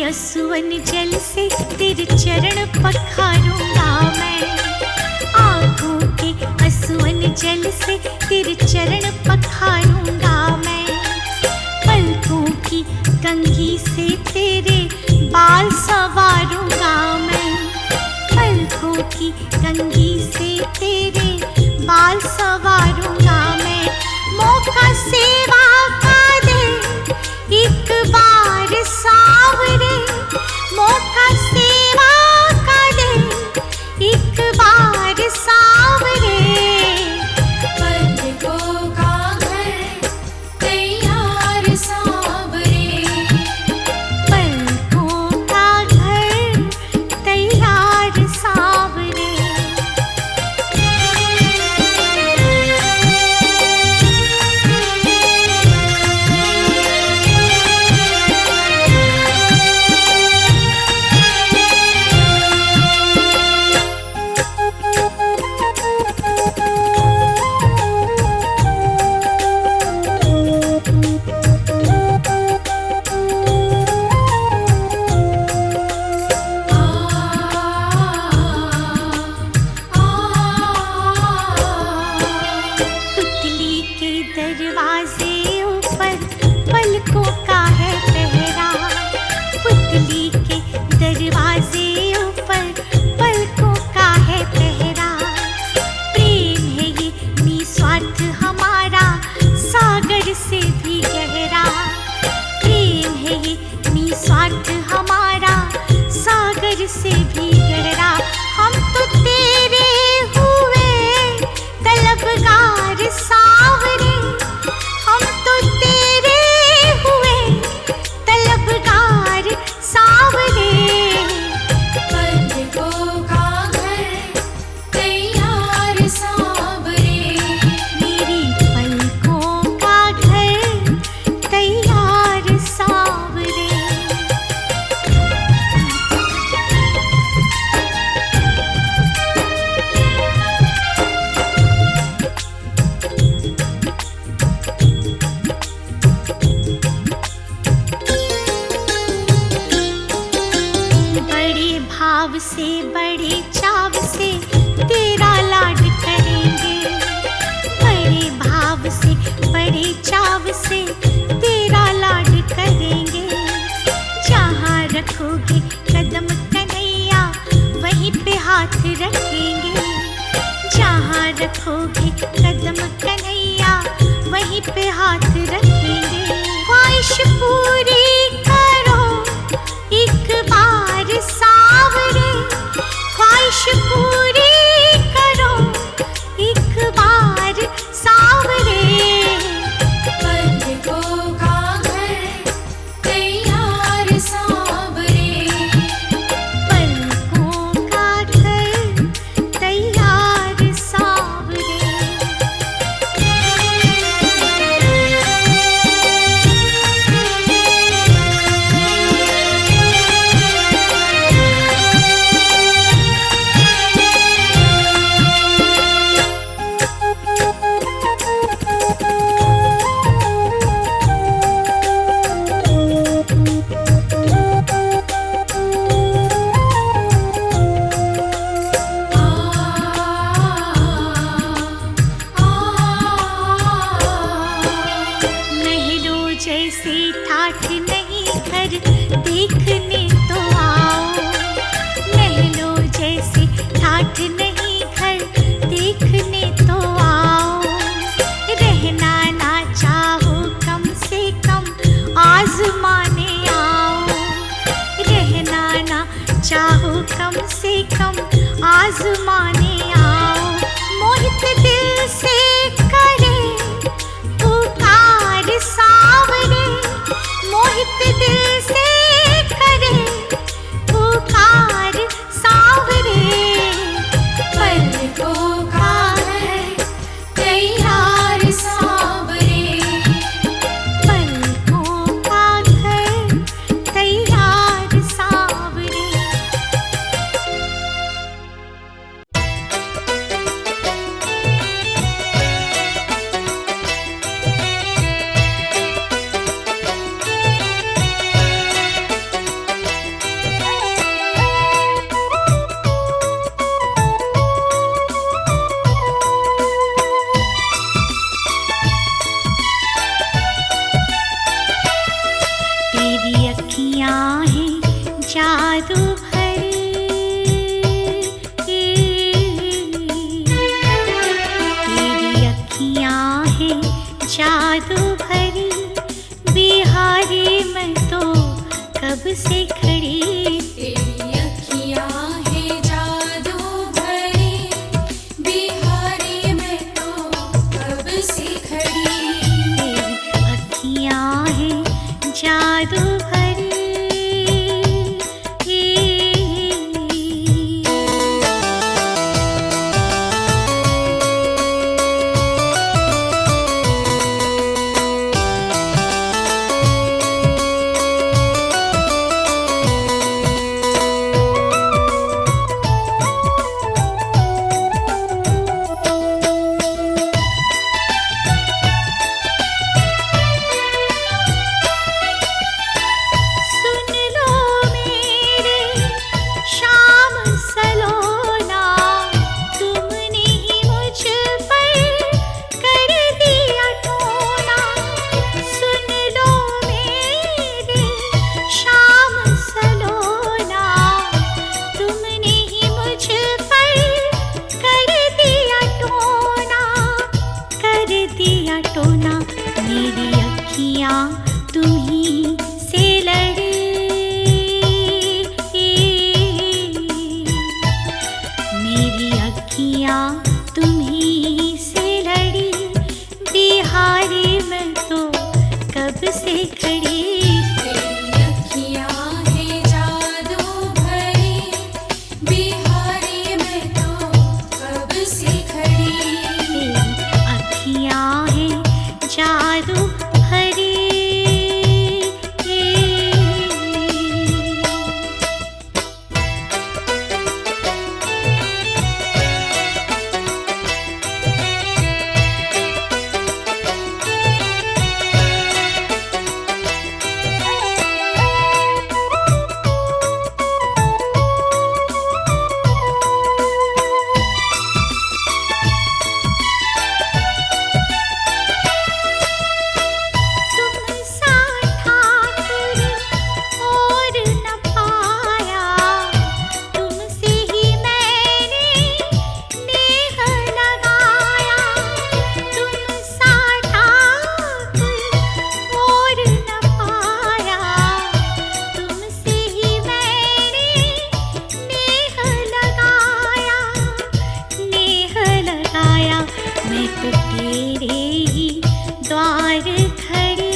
असुवन जल से तेरे चरण पखारूंगा मैं। आँखों के असुवन जल से तेरे चरण पखारूंगा मैं। पलकों की कंघी से तेरे बाल संवारूंगा मैं। पलकों की कंघी से तेरे बाल संवारूंगा मैं। मौका सेवा का दे एक बार सावरे। मौका सेवा का दे एक बार सावरे। पलकों का घर तैयार सावरे। पलकों का घर तैयार सावरे। पुतली के दरवाजे ऊपर पलकों का है पहरा। पुतली के दरवाजे ऊपर पलकों का है पहरा। प्रेम है ये निस्वार्थ हमारा सागर से भी गहरा। प्रेम है ये निस्वार्थ हमारा सागर से भी गहरा। हम तो तेरे हुए तलबगार सावरे। हम तो तेरे हुए तलबगार सावरे। पलकों का घर तैयार सावरे। मेरी पलकों का घर तैयार सावरे। बड़े भाव से बड़े चाव से तेरा लाड करेंगे। बड़े भाव से बड़े चाव से तेरा लाड करेंगे। जहाँ रखोगे कदम कन्हैया वहीं पे हाथ रखेंगे। जहाँ रखोगे कदम कन्हैया वहीं पे हाथ रखेंगे। ख्वाहिश पूरी करो एक बार सावरे। ख्वाहिश पूरी करो एक बार सावरे। पलकों का घर तैयार सावरे। पलकों का घर तैयार सावरे। महलों जैसे ठाठ नहीं घर देखने तो आओ। महलों जैसे ठाठ नहीं घर देखने तो आओ। रहना ना चाहो कम से कम आजमाने आओ। रहना ना चाहो कम से कम आजमाने आओ। मोहित दिल से करे पुकार सावरे। मोहित दिल से करे पुकार सावरे। पलकों का घर तैयार सावरे। पलकों का घर तैयार सावरे। से खड़ी। तेरी अखियाँ हैं जादू भरी, बिहारी मैं तो कब से खड़ी। तेरी अखियाँ हैं जादू भरी। सुन लो मेरे शाम सलोना, तुमने ही मुझ पर कर दिया टोना। सुन लो मेरे शाम सलोना, तुमने ही मुझ पर कर दिया टोना, कर दिया टोना। मेरी अखियाँ तुम्हीं से लड़ी, मेरी अखियाँ तुम्हीं से लड़ी। बिहारी मैं तो कब से खड़ी। तेरी अखियाँ हैं जादू भरी, बिहारी मैं तो कब से खड़ी। तेरी अखियाँ हैं जादू भरी। तुम सा ठाकुर और न पाया, तुमसे ही मैंने नेह लगाया। तुम सा ठाकुर और न पाया, तुमसे ही मैंने नेह लगाया, नेह लगाया। मैं तो तेरे ही द्वार खड़ी,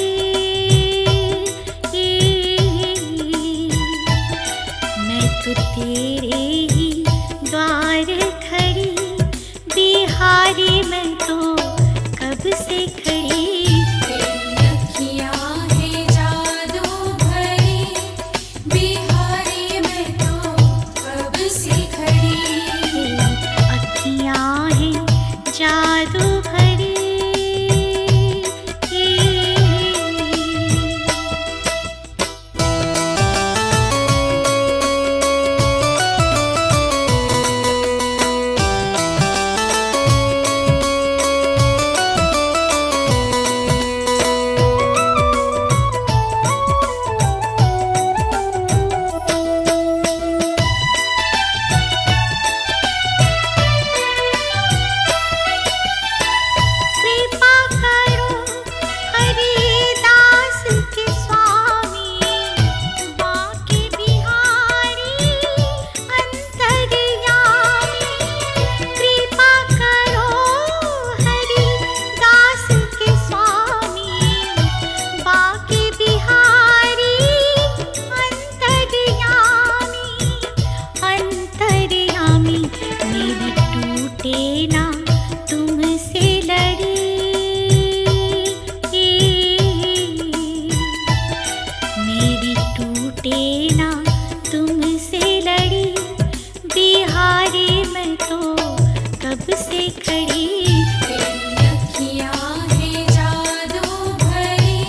मैं तो तेरे ही द्वार खड़ी। बिहारी मैं तो कब से खड़ी। तेरी अखियाँ हैं जादू भरी, बिहारी मैं तो कब से खड़ी। तेरी अखियाँ हैं जादू भरी। कृपा करो हरिदास के स्वामी, बांके बिहारी अंतर्यामी। कृपा करो हरिदास के स्वामी, बांके बिहारी अंतर्यामी, अंतर्यामी। मेरी टूटे ना तुमसे लड़ी, मेरी टूटे ना तुमसे लड़ी। बिहारी मैं तो कब से खड़ी। तेरी अखियाँ हैं जादू भरी,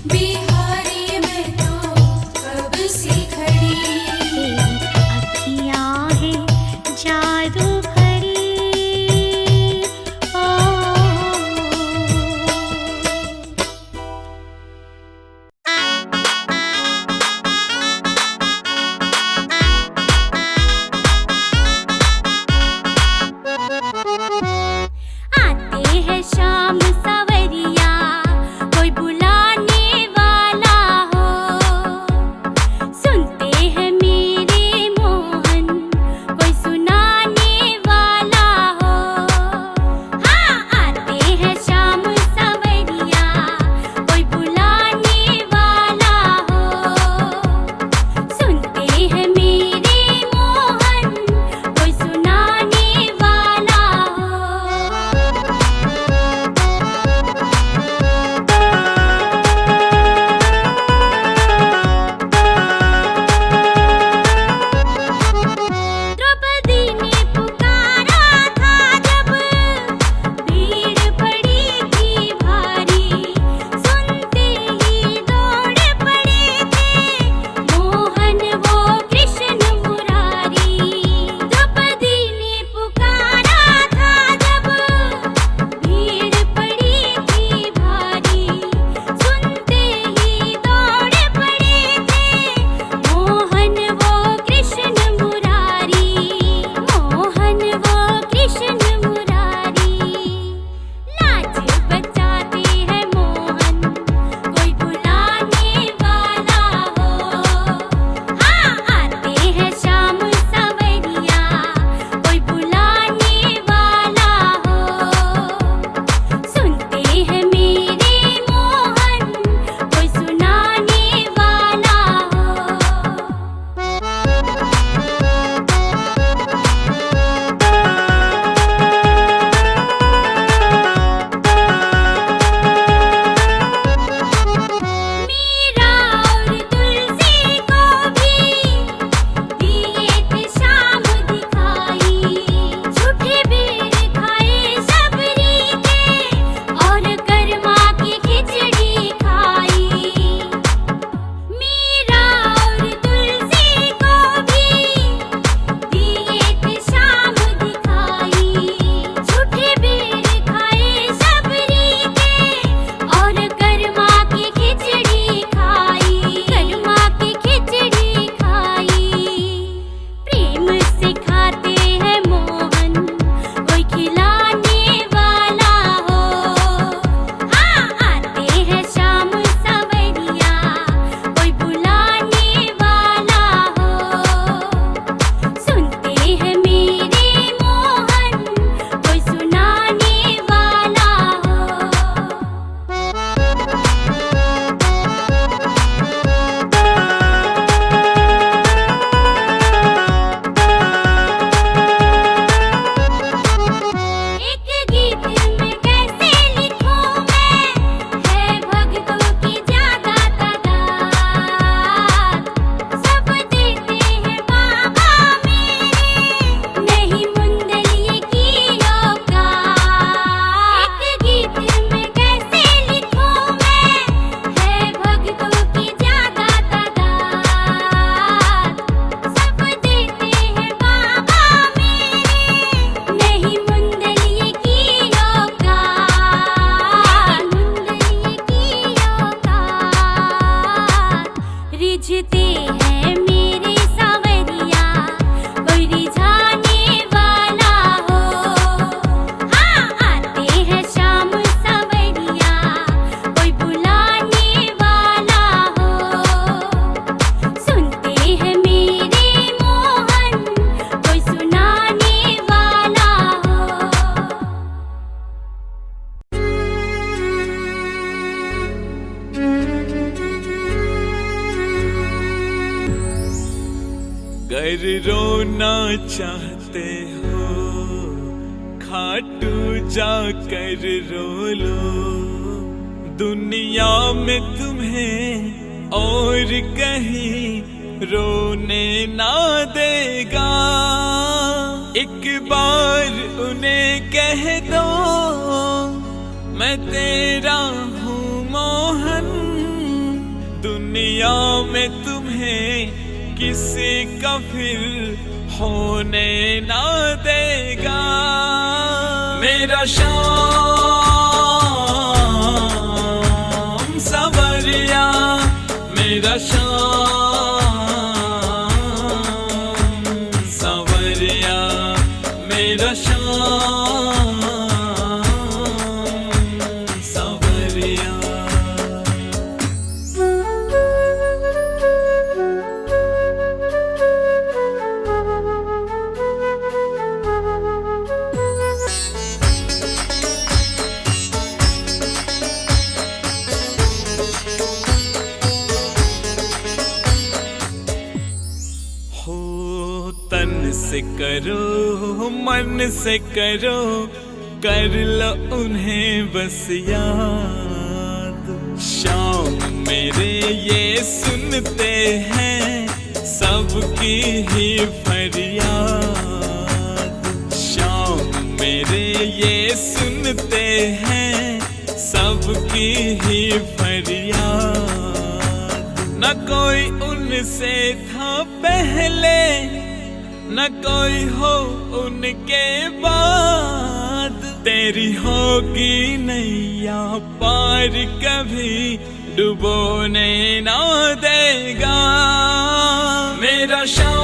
बिहारी मैं तो कब से खड़ी। तेरी अखियाँ हैं जादू भरी। ओ गर रोना चाहते हो खाटू जाकर रो लो, दुनिया में तुम्हें और कहीं रोने ना देगा। एक बार उन्हें कह दो मैं तेरा हूँ मोहन, दुनिया में तुम्हें किसी का फिर होने ना देगा। मेरा श्याम सवरिया, मेरा श्याम सवरिया, मेरा श्याम सवरिया। तन से करो मन से करो, कर लो उन्हें बस याद। शाम मेरे ये सुनते हैं सबकी ही फरियाद। शाम मेरे ये सुनते हैं सबकी ही फरियाद। न कोई उनसे था पहले न कोई हो उनके बाद, तेरी होगी नैया पार कभी डुबोने ना देगा। मेरा श्याम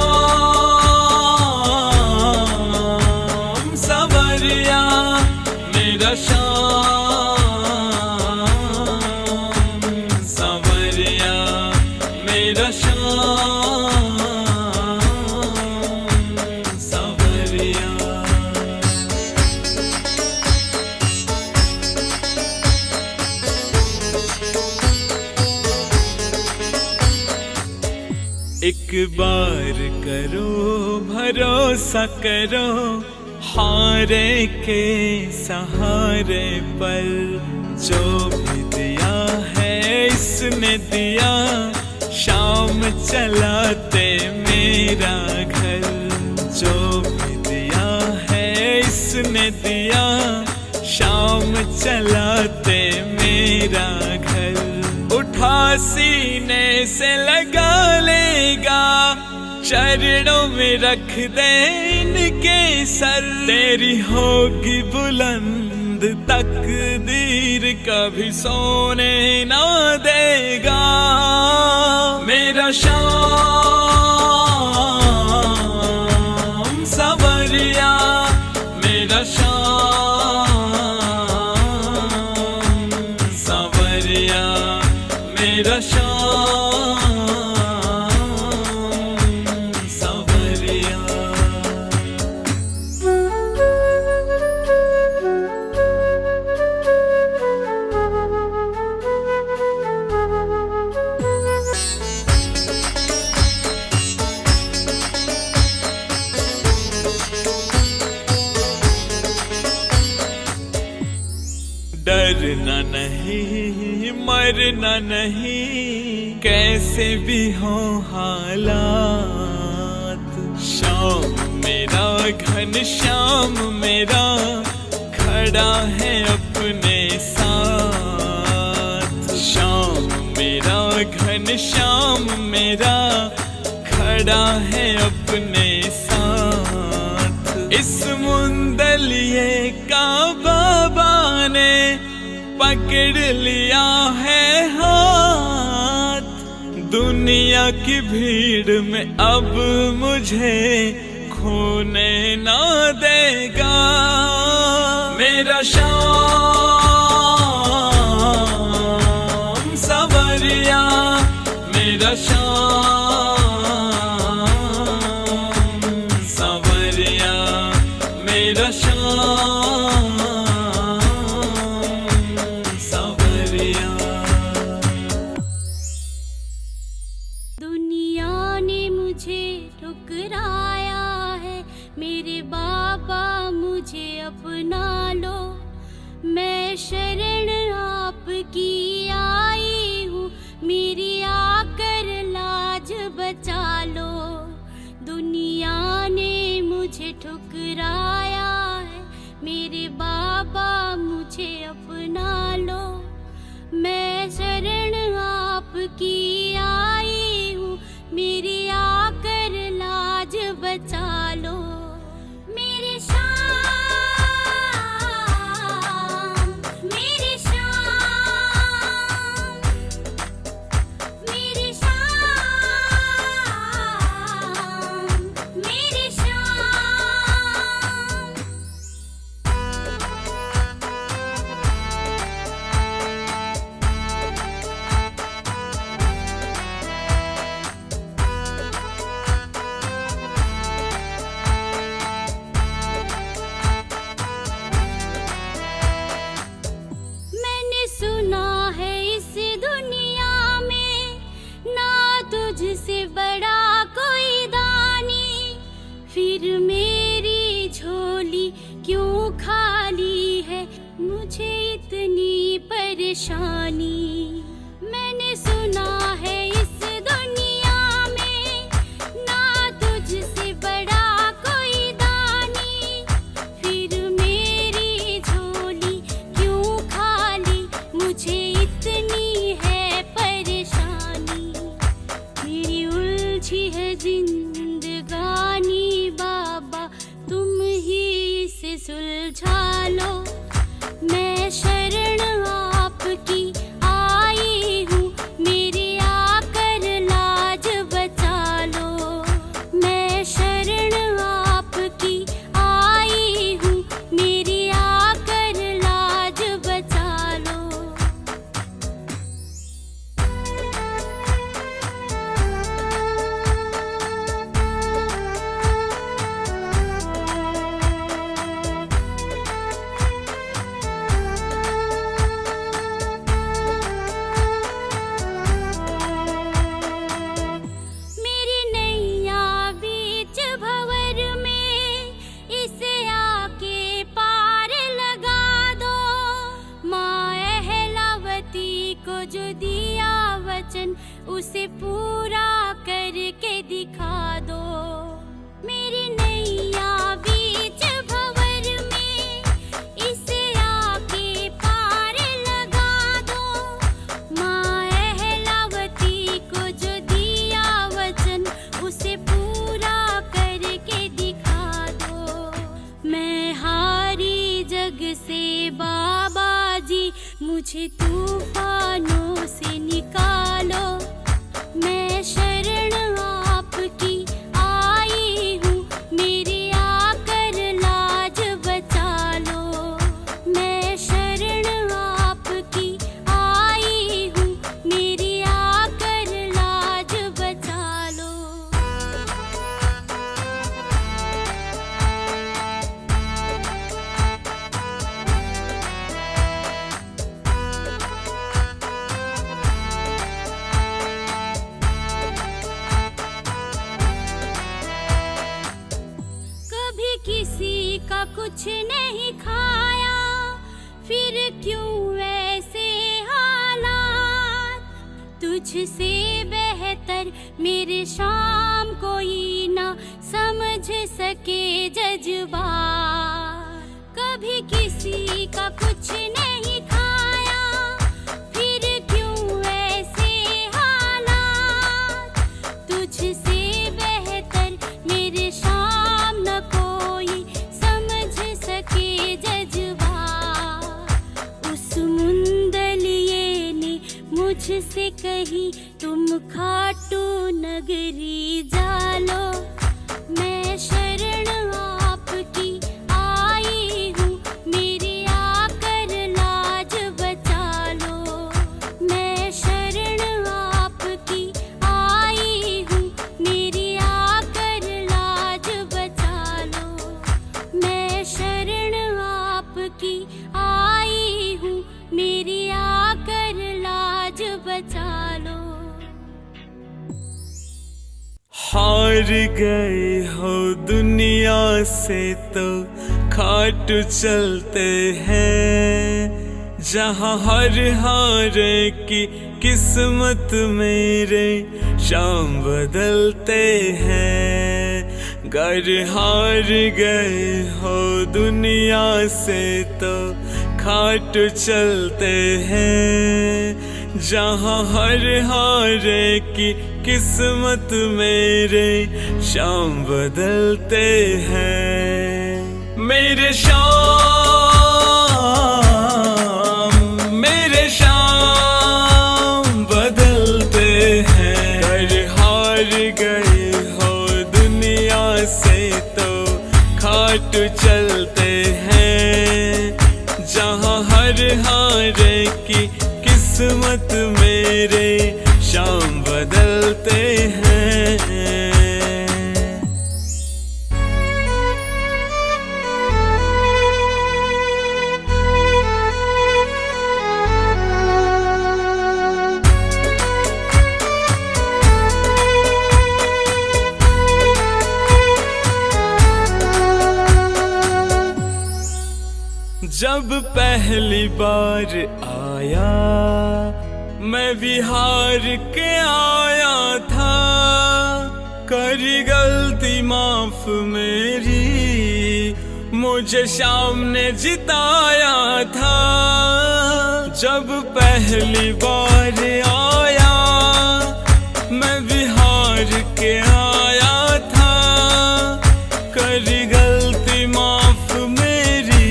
सवरिया, मेरा श्याम सवरिया, मेरा श्याम सवरिया। एक बार करो भरोसा करो, हारे के सहारे पर। जो भी दिया है इसने दिया, शाम चलाते मेरा घर। जो भी दिया है इसने दिया, शाम चलाते मेरा घर। उठा सीने से लगा लेगा, चरणों में रख दे इनके सर। तेरी होगी बुलंद तकदीर, कभी सोने ना देगा। मेरा श्याम सवरिया, मेरा श्याम सवरिया, मेरा श्याम सवरिया। डरना नहीं मरना नहीं, कैसे भी हो हालात। शाम मेरा घन श्याम मेरा खड़ा है अपने साथ। शाम मेरा घन श्याम मेरा खड़ा है अपने साथ। इस मुंदलिए का बाबा ने पकड़ लिया है हाथ। दुनिया की भीड़ में अब मुझे खोने ना देगा। मेरा श्याम सवरिया, मेरा श्याम सवरिया, मेरा श्याम सवरिया। दुनिया ने मुझे ठुकराया मुझे अपना लो, मैं शरण आपकी आई हूँ, मेरी आकर लाज बचा लो। दुनिया ने मुझे ठुकराया है, मेरे बाबा मुझे अपना लो, मैं शरण आपकी आई हूँ, मेरी आकर लाज बचा लो। मेरे श्याम, मेरे श्याम, मेरे श्याम, मेरे श्याम। मैंने सुना है इस दुनिया में ना तुझसे बड़ा कोई दानी, फिर मेरी झोली क्यों खाली है, मुझे इतनी परेशानी। मैंने सुना है इस दुनिया में ना तुझसे बड़ा कोई दानी, फिर मेरी झोली क्यों खाली, मुझे इतनी है परेशानी। मेरी उलझी है जिंदगानी बाबा, तुम ही इसे सुलझा लो, मैं शरण आपकी आई हूँ, मेरी आकर लाज बचा लो। मैं शरण आपकी आई हूँ, मेरी आकर लाज बचा लो। मेरी नैया बीच भंवर में, इसे आके पार लगा दो। माँ अहलावती को जो दिया वचन, उसे पूरा करके दिखा दो। मेरी नैया बीच भंवर में, इसे आके पार लगा दो। माँ अहलावती को जो दिया वचन, उसे पूरा करके दिखा दो। मैं हारी जग से बाबा जी, मुझे तूफानों से निकालो, मैं शरण आपकी आई हूँ, मेरी आकर लाज बचा लो। मैं शरण आपकी आई हूँ, मेरी आकर लाज बचा लो। कभी किसी का कुछ नहीं खाया, फिर क्यों ऐसे हालात, तुझसे बेहतर मेरे शाम कोई ना समझ सके जज्बात। कभी किसी का कुछ नहीं खाया, फिर क्यों ऐसे हालात, तुझसे बेहतर मेरे शाम न कोई समझ सके जज्बात। उस मुंदलिये ने मुझसे कही, तुम खाटू नगरी जालो, मैं शरण आपकी आई हूँ, मेरी आकर लाज बचा लो। मैं शरण आपकी आई हूँ, मेरी आकर लाज बचा लो। मैं शरण आपकी आई हूँ, मेरी आकर लाज बचा लो। हार गए हो दुनिया से तो खाटू चलते हैं, जहाँ हर हारे की किस्मत मेरे शाम बदलते हैं। घर हार गए हो दुनिया से तो खाटू चलते हैं, जहाँ हर हारे की किस्मत मेरे शाम बदलते हैं। मेरे शाम बदलते हैं। घर हार गए हो दुनिया से तो खाटू चलते हैं, जहाँ हर हारे की किस्मत मेरे शाम बदलते हैं। जब पहली बार आया मैं बिहार के आया था, करी गलती माफ मेरी मुझे शाम ने जिताया था। जब पहली बार आया मैं बिहार के आया था, करी गलती माफ मेरी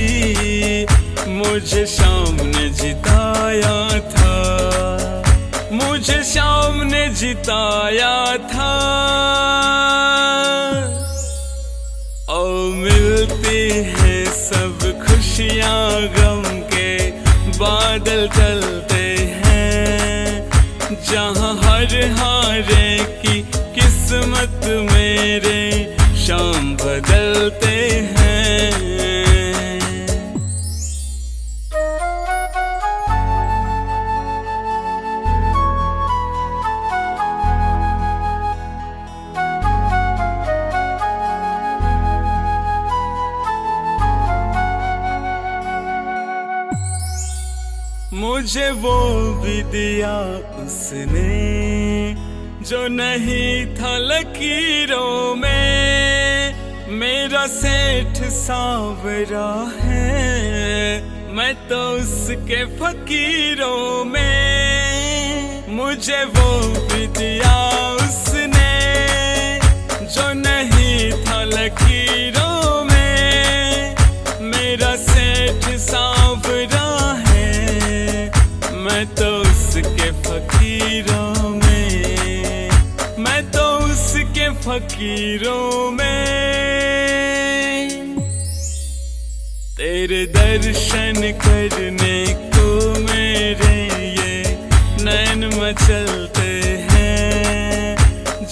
मुझे शाम ने जिताया था, मुझे शाम ने जिताया था। ओ मिलती हैं सब खुशियाँ गम के बादल चलते हैं, जहाँ हर हारे की किस्मत मेरे शाम बदलते हैं। मुझे वो भी दिया उसने जो नहीं था लकीरों में, मेरा सेठ सांवरा है मैं तो उसके फकीरों में। मुझे वो भी दिया उसने जो नहीं था लकीरों में, मेरा सेठ सांवरा मैं तो उसके फकीरों में, मैं तो उसके फकीरों में। तेरे दर्शन करने को मेरे ये नैन मचलते हैं,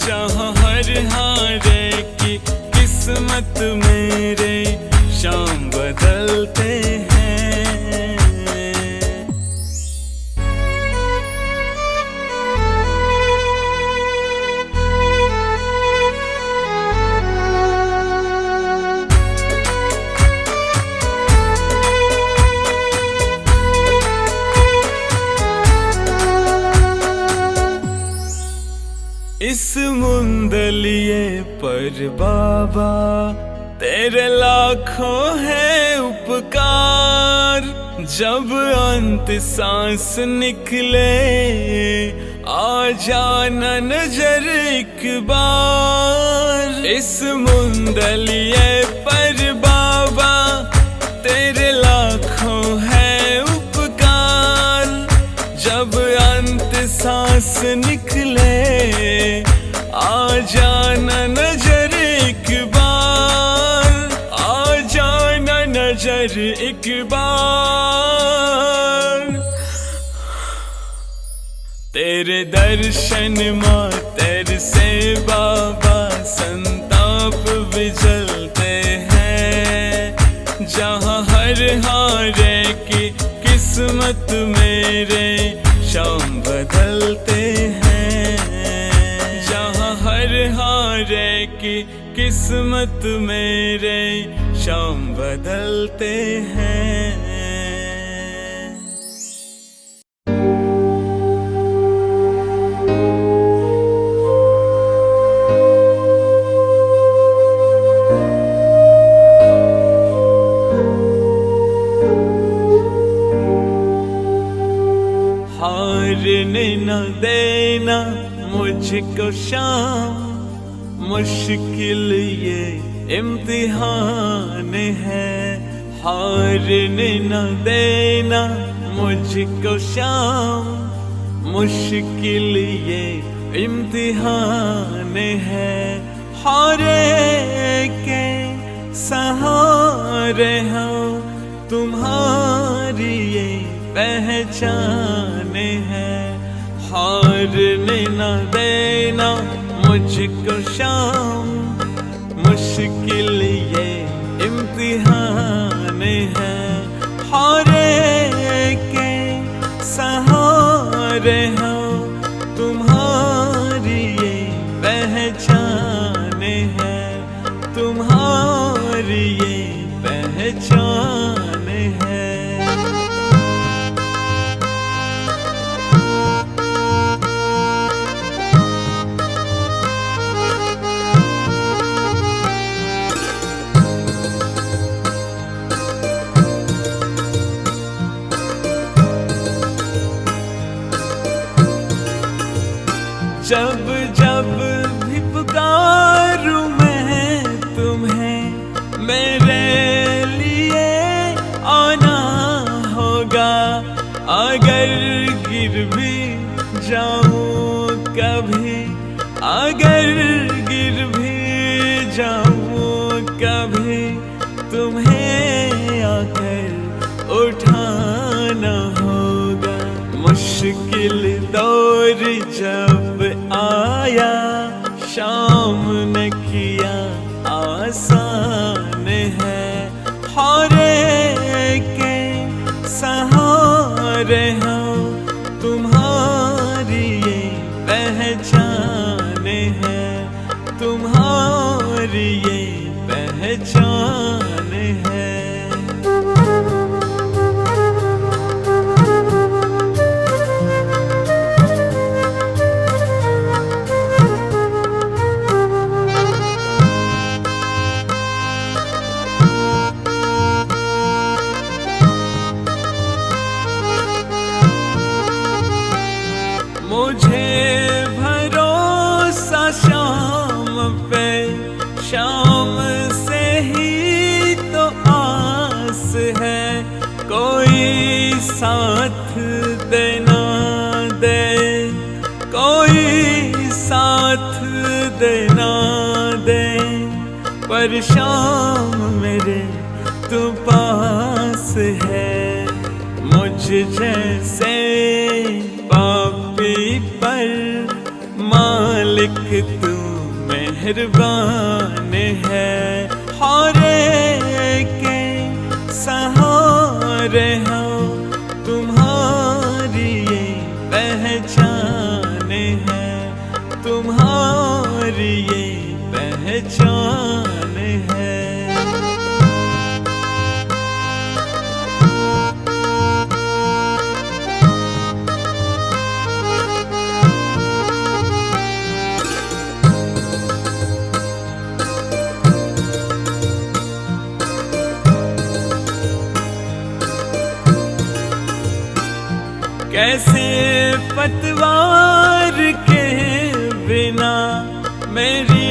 जहाँ हर हारे की किस्मत मेरे शाम बदलते हैं। इस मुंदलिए पर बाबा तेरे लाखों है उपकार, जब अंत सांस निकले आ जाना नजर एक बार। इस मुंदलिए पर बाबा तेरे लाखों है उपकार, जब अंत सांस निकले आ जाना नजर एक बार, आ जाना नजर एक बार। तेरे दर्शन मातर से बाबा संताप विजलते हैं, जहाँ हर हारे की किस्मत मेरे शाम बदलते हैं, जहाँ हर हारे की किस्मत मेरे शाम बदलते हैं। हारने न देना मुझको शाम, मुश्किल ये इम्तिहान है। हारने न देना मुझको शाम, मुश्किल ये इम्तिहान है। हारे के सहारे हो तुम्हारी ये पहचान है। हारने न देना मुझको शाम, मुश्किल ये इम्तिहान है। हारे के सहारे हो तुम्हारी ये पहचान है, तुम्हारी ये पहचान है। जब जब भी पुकारूं मैं तुम्हें, मेरे लिए आना होगा। अगर गिर भी जाऊं कभी, अगर गिर भी जाऊं कभी, तुम्हें आकर उठाना होगा। मुश्किल दौर जब आया, शाम ने किया आसान है। हारे के सहारे हो तुम्हारी ये पहचान है, तुम्हारी ये पहचान है। मुझे भरोसा शाम पे, शाम से ही तो आस है। कोई साथ देना दे, कोई साथ देना दे, पर शाम मेरे तू पास है। मुझ जैसे पापी पर मालिक तू मेहरबान है। हारे के सहारे हो तुम्हारी ये पहचान है, तुम्हारी ये पहचान है। कैसे पतवार के बिना मेरी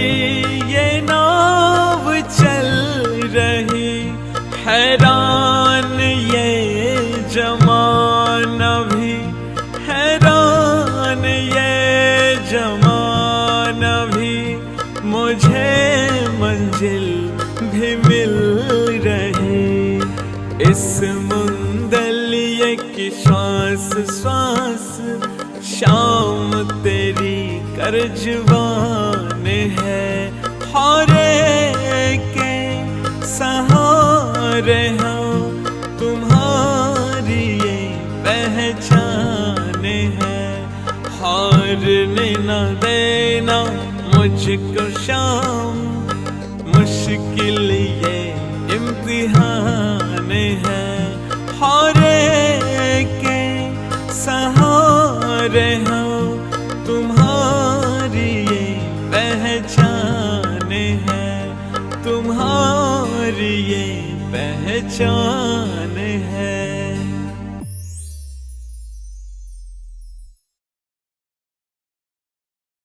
ये नाव चल रही। हैरान ये जमाना भी, हैरान ये जमाना भी, मुझे मंजिल भी मिल रही। इस मुंदलिये की श्वास श्वास शाम तेरी करजवान है। हारे के सहारे हो तुम्हारी ये पहचान है। हारने न देना मुझको शाम, मुश्किल ये तुम्हारी ये पहचान